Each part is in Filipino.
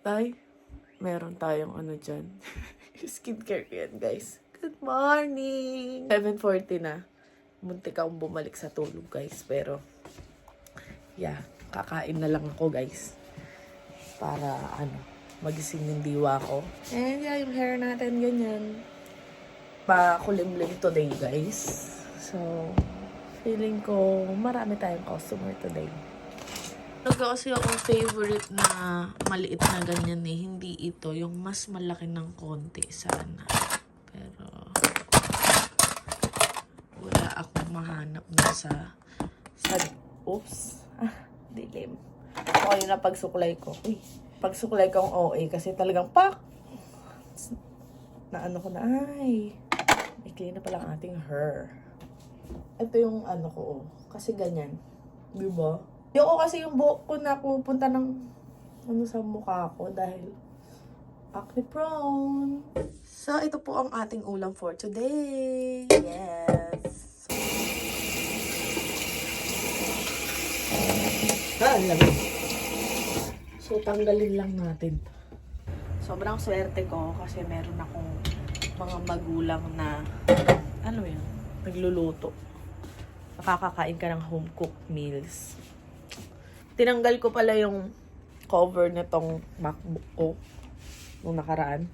Tay, meron tayong ano dyan. Skincare ko yan, guys. Good morning! 7:40 na. Muntik akong bumalik sa tulog, guys. Pero, yeah, kakain na lang ako, guys. Para, magising yung diwa ko. And yeah, yung hair natin, ganyan. Pakulimlim today, guys. So, feeling ko marami tayong customer today. Talaga kasi akong favorite na maliit na ganyan eh. Hindi ito. Yung mas malaki ng konti sana. Pero wala akong mahanap na sa oops. Dilim. So, yun na pagsuklay ko. Uy, pagsuklay ko ang OA kasi talagang pak! Na ano ko na, ay, ikli na pala ang ating hair. Ito yung ano ko, kasi ganyan. Diba? Yung kasi yung buhok ko na pupunta ng sa mukha ko dahil acne prone. So, ito po ang ating ulam for today. Yes! Lamig. So, tanggalin lang natin. Sobrang swerte ko kasi meron akong mga magulang na, yun, nagluluto. Nakakakain ka ng home-cooked meals. Tinanggal ko pala yung cover nitong MacBook ko nung nakaraan.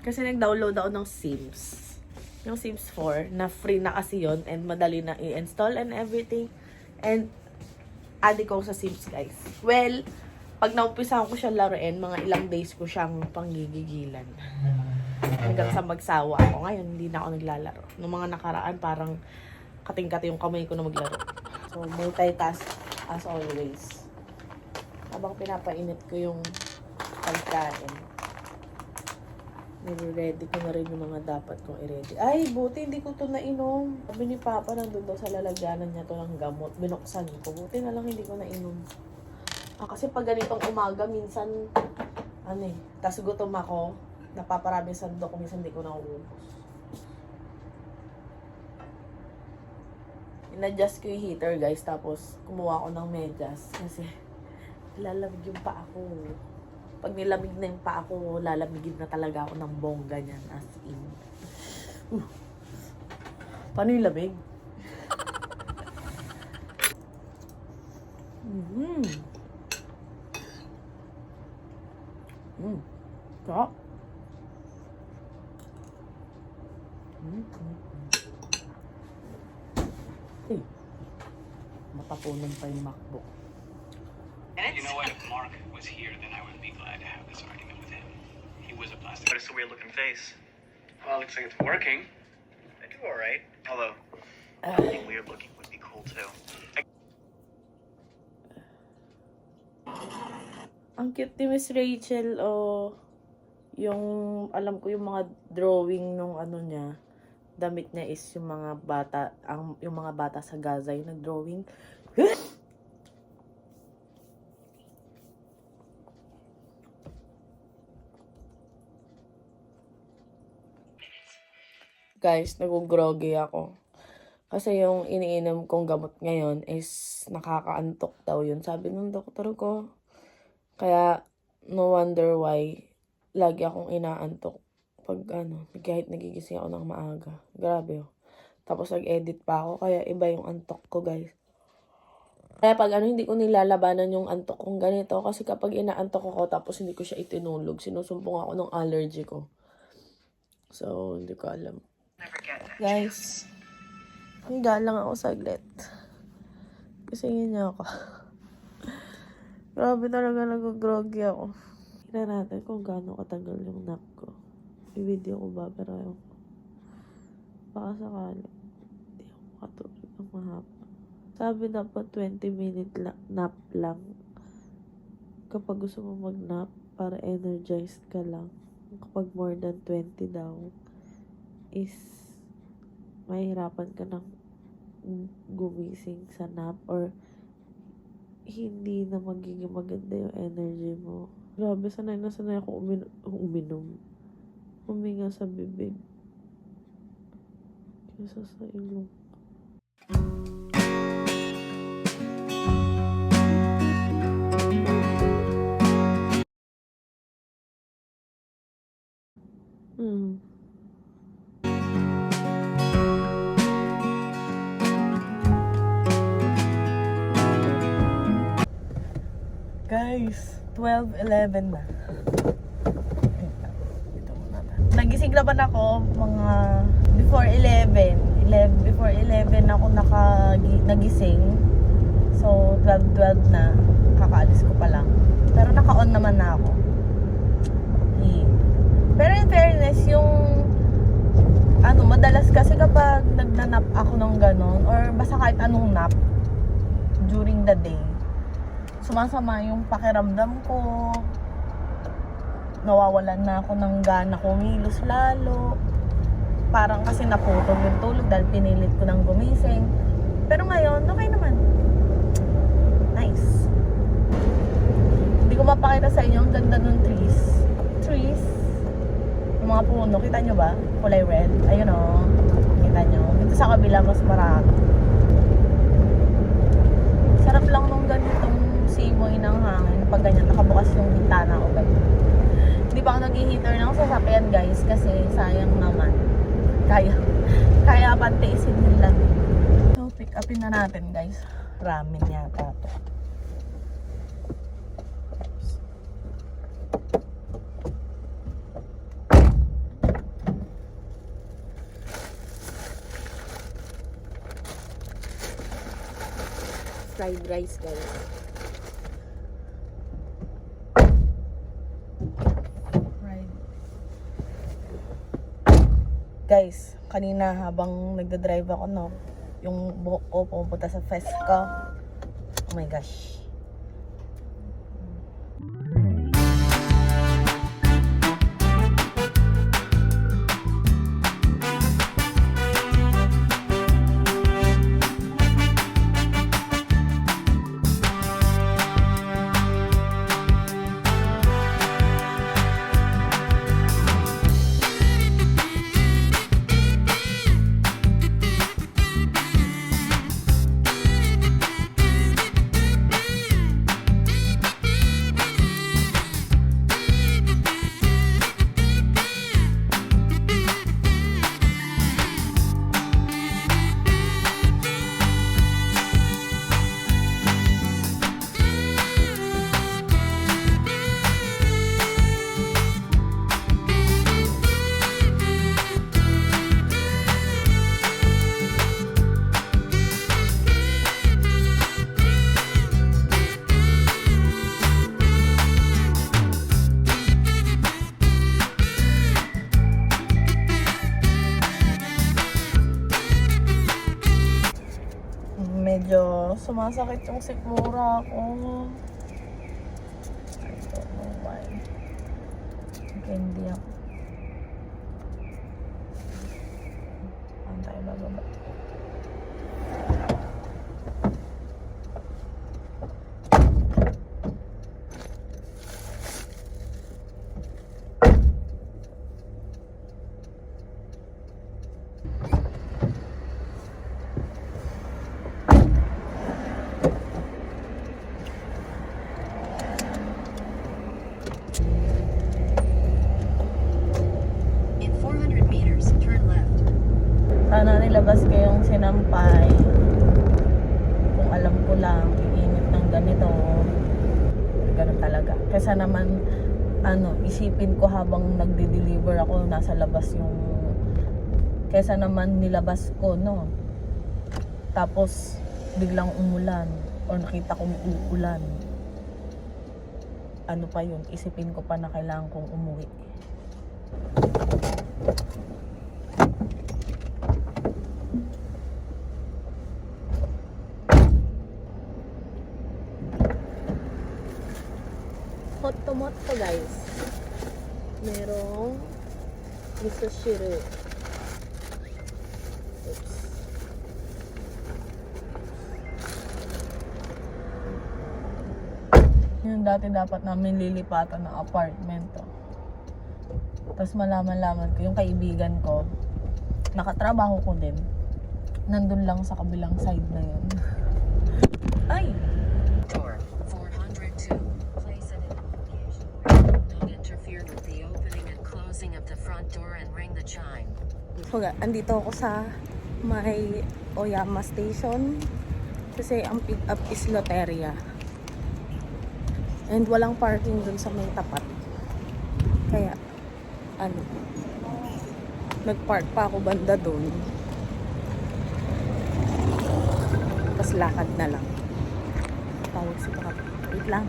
Kasi nag-download ako ng Sims. Yung Sims 4 na free na kasi yun and madali na i-install and everything. And adik ko sa Sims, guys. Well, pag naumpisahan ko siya laruin, mga ilang days ko siyang panggigigilan. Hanggang sa magsawa ako. Ngayon, hindi na ako naglalaro. Noong mga nakaraan, parang kating-kati yung kamay ko na maglaro. So, multitask as always. Habang pinapainit ko yung pagkain, nire-ready ko na rin yung mga dapat kong i-ready. Ay, buti hindi ko to nainom. Sabi ni Papa, nandun daw sa lalagyanan niya to ng gamot. Binuksan ko. Buti na lang hindi ko nainom. Kasi pag ganitong umaga, minsan, tas gutom ako, napaparaming sandok ko, minsan hindi ko nauubos. In-adjust ko yung heater, guys, tapos kumuha ko ng medyas kasi lalamig yung paa ko. Pag nilamig na yung paa ko, lalamigin na talaga ako ng bongga niyan, as in. Paano yung lamig? Sarap. Matapunan pa yung MacBook. You know what? If Mark was here, then I would be glad to have this argument with him. He was a plastic. But it's a weird looking face. Well, it looks like it's working. I do alright. Although, something weird looking would be cool too. Ang cute ni Miss Rachel, yung, alam ko yung mga drawing nung niya, damit niya is yung mga bata, yung mga bata sa Gaza yung nag-drawing. Guys, nag-groggy ako. Kasi yung iniinom kong gamot ngayon is nakakaantok daw yun. Sabi ng doktor ko. Kaya, no wonder why lagi akong inaantok. Pag kahit nagigising ako ng maaga. Grabe oh. Tapos nag-edit pa ako. Kaya iba yung antok ko, guys. Kaya pag hindi ko nilalabanan yung antok kong ganito. Kasi kapag inaantok ako tapos hindi ko siya itinulog, sinusumpong ako ng allergy ko. So, hindi ko alam. Guys, higa lang ako saglit. Gisingin niya ako. Grabe talaga nag-groggy ako. Tignan natin kung gaano katagal yung nap ko. I-video ko ba, pero ayaw ko. Baka sakali. Hindi ako makatulog ng mahaba. Sabi dapat 20-minute nap lang. Kapag gusto mo mag-nap, para energized ka lang. Kapag more than 20 daw, is mahirapan ka ng gumising sa nap or hindi na magiging maganda yung energy mo. Grabe, sanay na sanay ako uminom. Huminga sa bibig. Kesa sa ilong. Guys, 12:11 na. Ito muna na. Nagising naman ako mga before 11. Before 11 ako nagising. So, 12 na. Kakaalis ko pa lang. Pero naka-on naman na ako. Pero in fairness, yung madalas kasi kapag nagnanap ako ng ganon, or basta kahit anong nap during the day, sumasama yung pakiramdam ko, nawawalan na ako ng gana kumilos lalo, parang kasi naputol yung tulog dahil pinilit ko ng gumising. Pero ngayon, okay naman. Nice. Hindi ko mapakita sa inyo ang ganda ng trees. Yung mga puno, kita nyo ba? Kulay red. Ayun o. Kita nyo. Dito sa kabila, mas marami. Sarap lang nung ganitong simoy ng hangin. Pag ganyan, nakabukas yung bintana ko. Hindi pa ako nag-heater ng sasakyan, guys. Kasi sayang naman. Kaya pantiisin nila. So, pick upin na natin, guys. Ramen yata to. Fried rice, guys. Guys, kanina habang nagdadrive ako, no, yung buhok ko pumunta sa fest ko. Oh my gosh. Medyo sumasakit yung sikmura ko. I don't know why. Hindi ako. Saan tayo bababa? Sana nilabas ko yung sinampay. Kung alam ko lang, iinit ng ganito. Ganun talaga. Kesa naman, isipin ko habang nagde-deliver ako, nasa labas yung... Kesa naman nilabas ko, no? Tapos, biglang umulan. O nakita kong uulan. Ano pa yun? Isipin ko pa na kailangan kong umuwi. Hot tomato, guys. Merong miso shiru. Oops. Yung dati dapat namin lilipatan ng apartment to. Tapos malaman-laman ko yung kaibigan ko, nakatrabaho ko din, nandun lang sa kabilang side na yun. Ay! Door 402. Place it in a location where it will not interfere with the opening and closing of the front door and andito ako sa may Oyama Station. Kasi ang pick up is Loteria. And walang parking dun sa may tapat. Kaya, nagpark pa ako banda dun. Tapos lakad na lang. Tawag si Papa. Wait lang.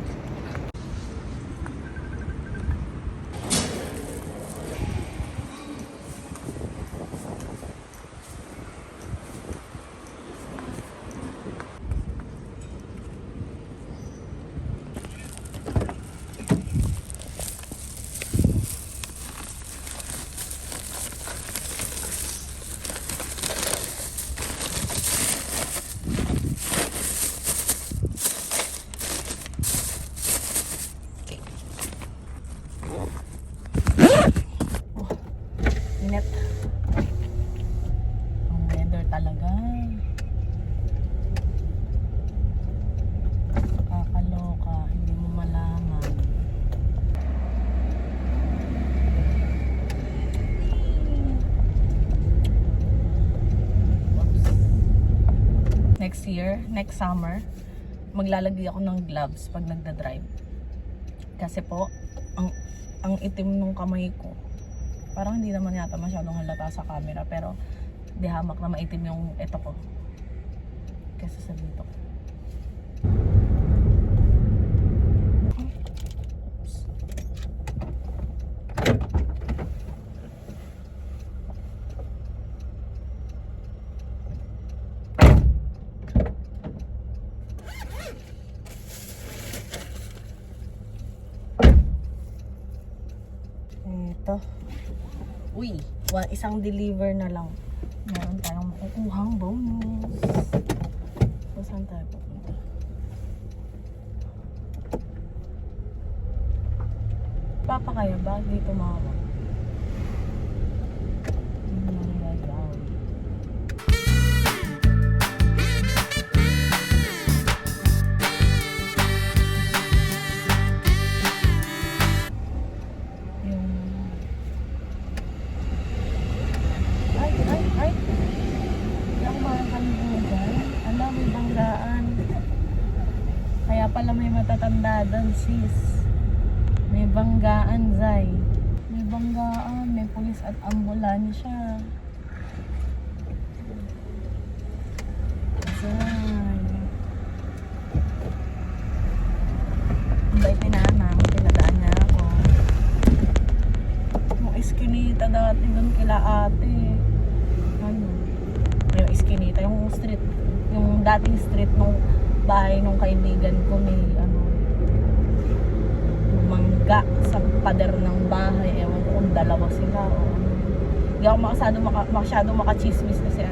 Init. Ang weather talaga. Kakaloka. Hindi mo malaman. Oops. Next year, next summer, maglalagay ako ng gloves pag nagda-drive. Kasi po, ang itim nung kamay ko. Parang hindi naman yata masyadong halata sa camera, pero di hamak na maitim yung ito ko kesa sa dito ko. Oops. Ito. Uy, isang deliver na lang. Meron tayong makukuhang bonus. So, saan tayo pupunta? Papa kaya ba? Dito mama. Pala may matatanda doon, sis. May banggaan, Zay. May banggaan, may pulis at ambulansya. Zay. Bay pinanang, pinadaan niya ako. Yung iskinita dati doon kila ate. Yung iskinita, yung street, yung dating street nung bahay nung kaibigan ko may mangga sa pader ng bahay. Ewan ko kung dalawa sila o hindi ako masyado makachismis kasi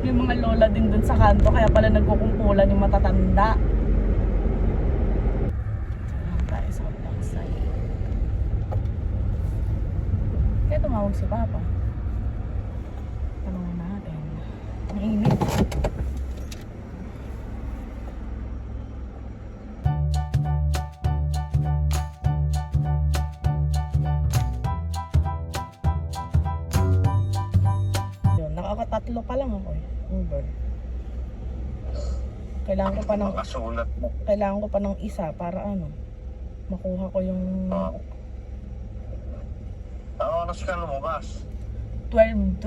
yung mga lola din dun sa kanto, kaya pala nagkukumpulan yung matatanda. Ayan tayo sa kabilang side. Kaya tumawag si Papa. Tanungin natin. Ang init. Tatlo pa lang ako Uber. Kailangan ko pa ng isa para makuha ko yung Ano oras ka lumabas? 12.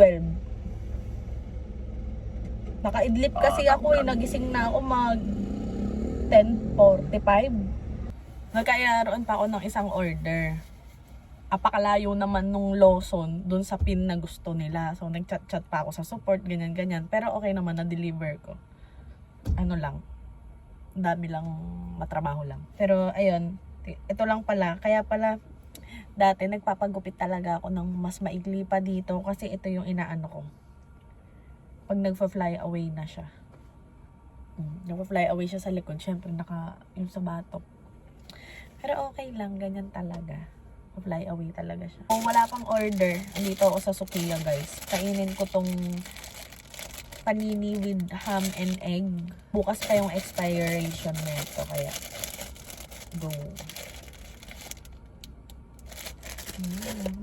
Nakaidlip kasi ako nagising na ako mag 10:45. Nagkayroon pa ako ng isang order. Apakalayo naman nung Lawson dun sa pin na gusto nila. So, nag-chat-chat pa ako sa support, ganyan-ganyan. Pero okay naman, na-deliver ko. Lang, dami lang, matrabaho lang. Pero, ayun, ito lang pala. Kaya pala, dati nagpapagupit talaga ako ng mas maigli pa dito kasi ito yung inaano ko. Pag nagfa-fly away na siya. Nagfa-fly away siya sa likod. Siyempre, yung sa batok. Pero okay lang, ganyan talaga. Fly away talaga siya. Kung wala pang order, andito ako sa Sukiya, guys. Kainin ko tong panini with ham and egg. Bukas pa yung expiration nito, kaya go.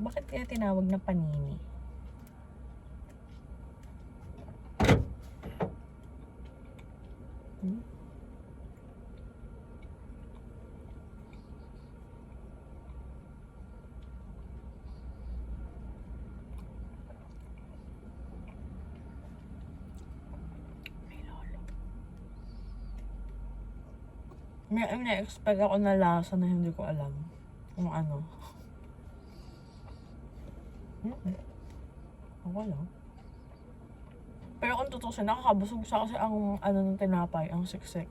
Bakit kaya tinawag na panini? May na-expect ako na lasa na hindi ko alam kung ano. Okay lang. Pero kung tutusin, nakakabusog siya kasi ang ano ng tinapay, ang siksik.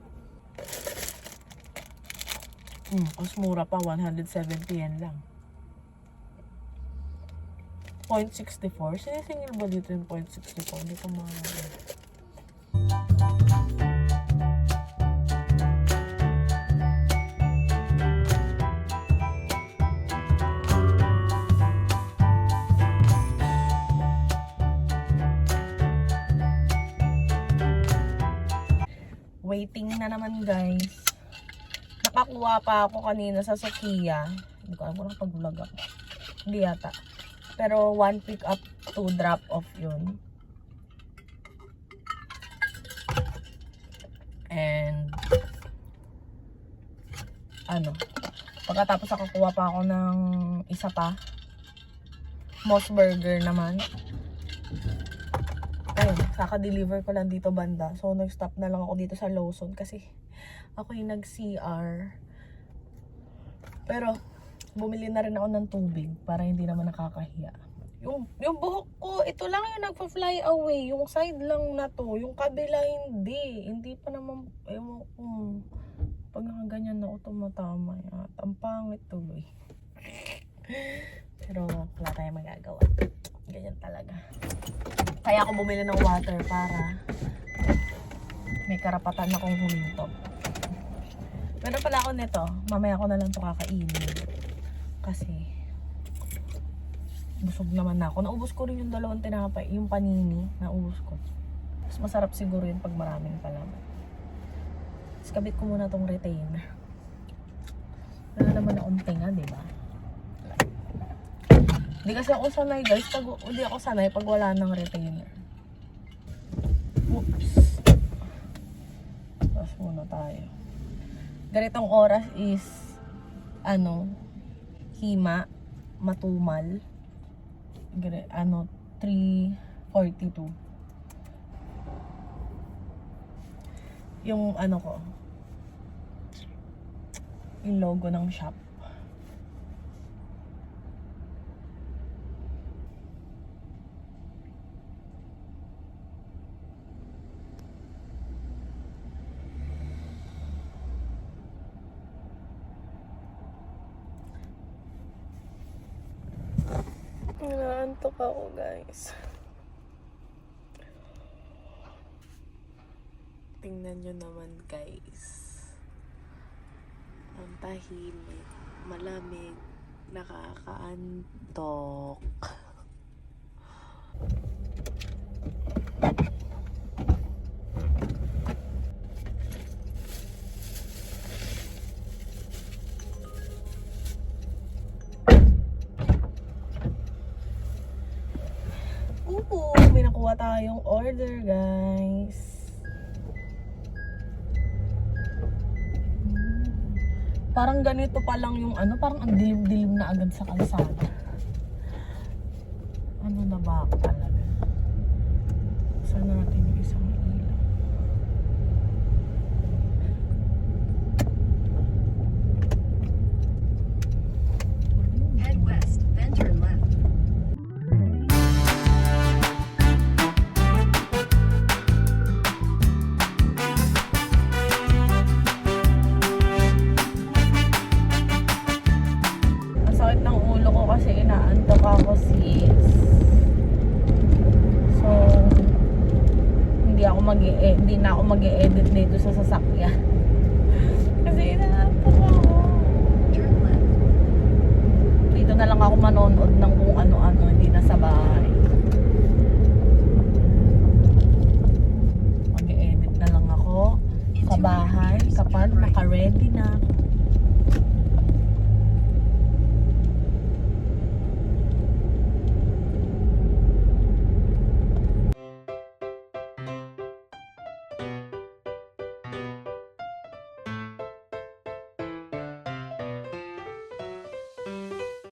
Mas mura pa, 170 yen lang. 0.64? Sinisingil ba dito yung 0.64? Hindi ko mahal. Waiting na naman guys. Nakakuha pa ako kanina sa Sukiya. Hindi ko alam kung nakapag-vlog ako. Hindi yata. Pero 1 pick up, 2 drop off yun. And ano, pagkatapos nakakuha pa ako ng isa pa. Moss Burger naman. Ayun, kaka-deliver ko lang dito banda. So, nag-stop na lang ako dito sa Lawson kasi ako yung nag-CR. Pero, bumili na rin ako ng tubig para hindi naman nakakahiya. Yung buhok ko, ito lang yung nagpa-fly away. Yung side lang na to. Yung kabila, hindi. Hindi pa naman, ewan ko. Pag nakaganyan na ako, tumatama. Ang pangit tuloy. Pero, wala tayong magagawa. Ganyan talaga. Kaya ako bumili ng water para may karapatan akong huminto. Meron pala ako nito. Mamaya ko na lang ito kakainin. Kasi busog naman na ako. Naubos ko rin yung 2 tinapay. Yung panini, naubos ko. Mas masarap siguro yun pag maraming palaman. Tapos kabit ko muna tong retainer. Wala naman akong tinga, diba? Hindi kasi ako sanay guys. Hindi ako sanay pag wala ng retainer. Oops. Tapos muna tayo. Ganitong oras is hima, matumal. 3:42. Yung ko. Yung logo ng shop. Naantok ako guys. Tingnan nyo naman guys. Ang tahimik, malamig, nakakaantok. May nakuha tayong order guys. Parang ganito pa lang yung parang ang dilim-dilim na agad sa kalsada. Ano na ba ako talaga? Saan natin yung isang ilaw? Head west, then turn left. Kasi inaantok ako sis. So hindi na ako mag-e-edit dito sa sasakyan. Kasi inaantok ako. Turn left. Dito na lang ako manonood ng kung ano-ano, hindi na sa bahay. Mag-e-edit na lang ako sa bahay kapag naka-ready na ako.